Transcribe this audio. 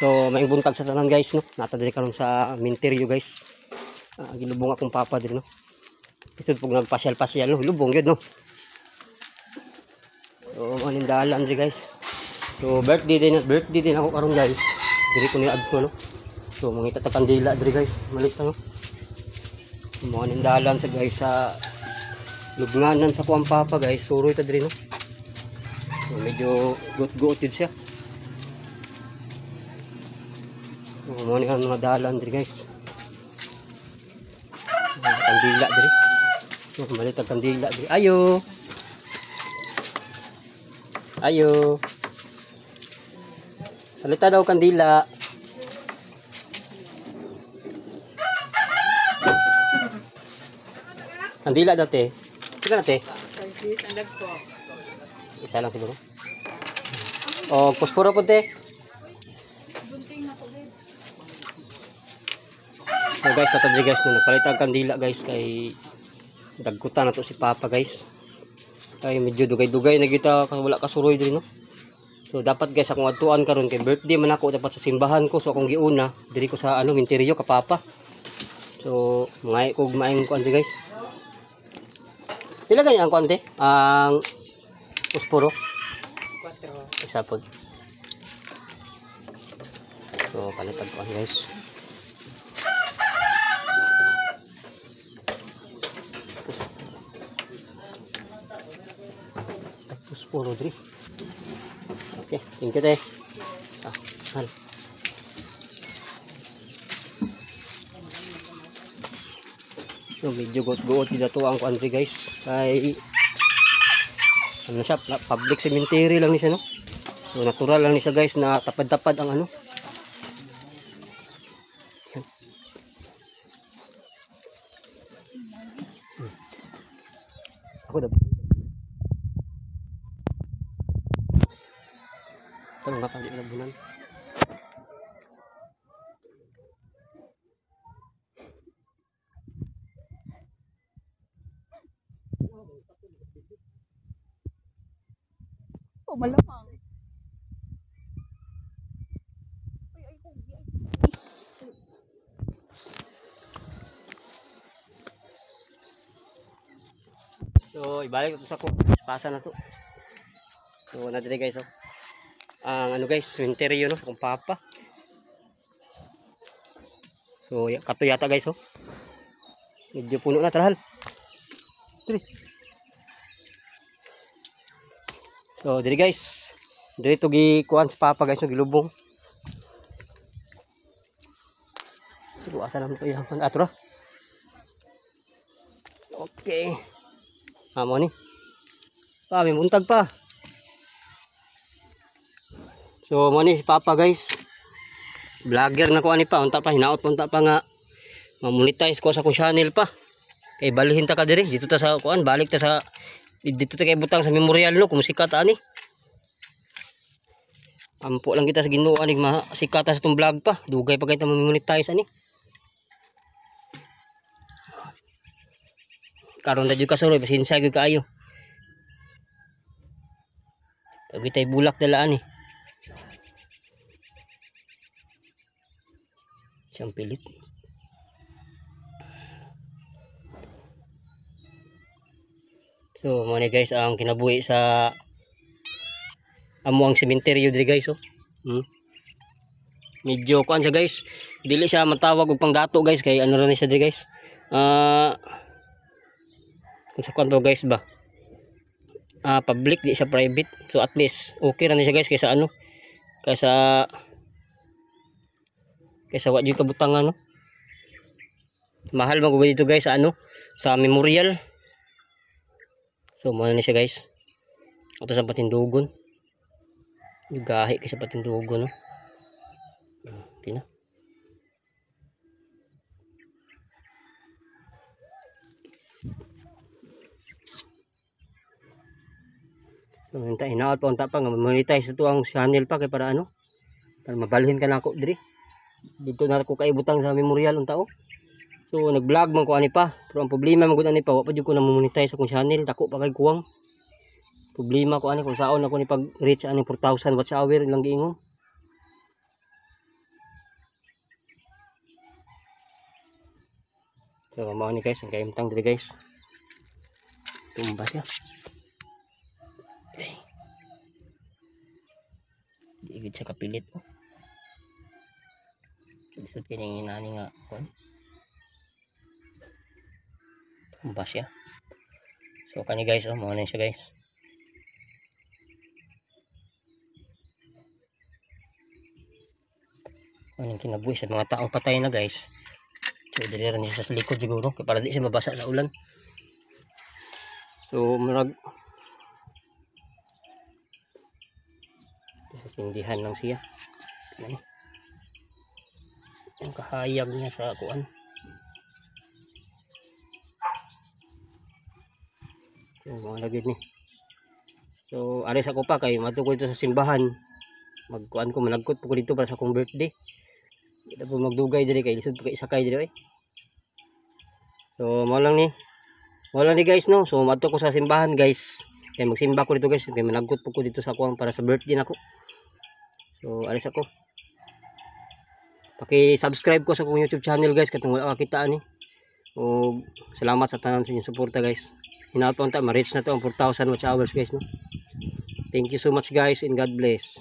So may buntag sa tanan guys no. Nata diri karon sa minteryo guys. Gilubong akong papa diri no. Isod pug nagpasyal-pasyal no, lubong gyud no. So manindalan diri guys. So birthday din ako karon guys. Diri ko ni adto no. So mangita ta kandila diri guys. Malit no. Manindalan sa guys sa lubnganan sa kuang papa guys. Suroy ta diri no. So medyo gut-gut yun siya. So mo ni ang mga dalan diri guys. Kandila diri. So malit ang kandila diri. Ayo. Ayo. Salita daw kandila. Kandila daw te. Sige na te. Isa lang siguro. O, posporo po te. So guys, natadri guys, nagpalit ang kandila guys kay dagkutan na to si Papa guys. Kay medyo dugay-dugay na kita wala kasuroy din no. So dapat guys akong adtuan karon kay birthday man ako dapat sa simbahan ko so akong giuna diri ko sa minteryo ka Papa. So mga ko maayong kuan guys. Pila ganyan ang kuante? Ang posporo 4. Isa po. So palitag ko guys. Posporo 3. Okay, thank you te. Hal. So medyo got-got dito ang kuan guys. Kay ano siya, public cemetery lang ni siya no. So natural lang ni siya guys na tapad-tapad ang ano. Ako daw. Ito nga pali na bunan. Oh, malamang. So ibalik ito sa pasa na to. So na diri guys oh. Ang ano guys, cemetery no, kung Papa. So kato yata guys oh. Medyo puno na tarahal. Diri. So diri guys. Diri to gikuan sa Papa guys no gilubong. So asa naman to yang atro. Okay. Amo ni. May buntag pa. So mo ni si Papa guys. Vlogger na ko ani pa, unta pa hinaot unta pa nga mamonetize ko sa akong channel pa. Kay balihin ta ka diri dito ta sa kuan, balik ta sa dito ta kay butang sa memorial no, kumusikat ta ani. Ampo lang kita sa Ginoo ani masikat sa tong vlog pa. Dugay pa kay ta mamonetize ani. Karon na jud ka suroy, pasensya gyud kaayo. Pag tay bulak dala ani. Siyang pilit. So, muna guys, ang kinabuhi sa amuang sementeryo diri guys, oh. Medyo kuan siya guys. Dili siya matawag og pangdato guys kay ano ra ni siya diri guys. Kung sa kuan to guys ba? Public di siya private. So at least okay ra ni siya guys kaysa ano? Kaysa wa jud kabutangan no. Mahal man gud dito guys sa ano? Sa memorial. So mo na siya guys. Ato sa Patindugon. Gahi kay sa Patindugon no. Pina. So hinta hinaot pa unta pa nga monetize ito ang channel pa kay para ano? Para mabalhin ka na ako diri. Dito na ako kaibutang sa memorial unta oh. So nag-vlog man ko ani pa, pero ang problema man gud ani pa wa pa jud ko na monetize akong channel, dako pa kay kuwang. Problema ko ani kung saon ako ni pag reach ani 4,000 watch hour lang giingon. So mao ni guys, ang kaimtang diri guys. Tumba siya. Okay. Di gid siya kapilit. Bisod kini nani nga kon. Tumba siya. So kani guys, mao na siya guys. Anong kinabuhi sa mga taong patay na guys. So dili ra niya sa likod siguro kay para di siya mabasa sa ulan. So murag sindihan lang siya. Ano? Ang kahayag niya sa kuan. So mga lagid ni. So aris ako pa kay matukoy ito sa simbahan. Magkuan ko managkot po ko dito para sa akong birthday. Ito po magdugay diri kay lisod po kay sakay diri. So mo lang ni. Mo lang ni guys no. So madto ko sa simbahan guys. Kay magsimba ko dito guys kay managkot po ko dito sa kuan para sa birthday nako. So alis ako. Paki-subscribe ko sa akong YouTube channel guys katong wala makita ani. O salamat sa tanan sa inyong suporta guys. Hinaut pa unta ma-reach na to ang 4,000 watch hours guys no. Thank you so much guys and God bless.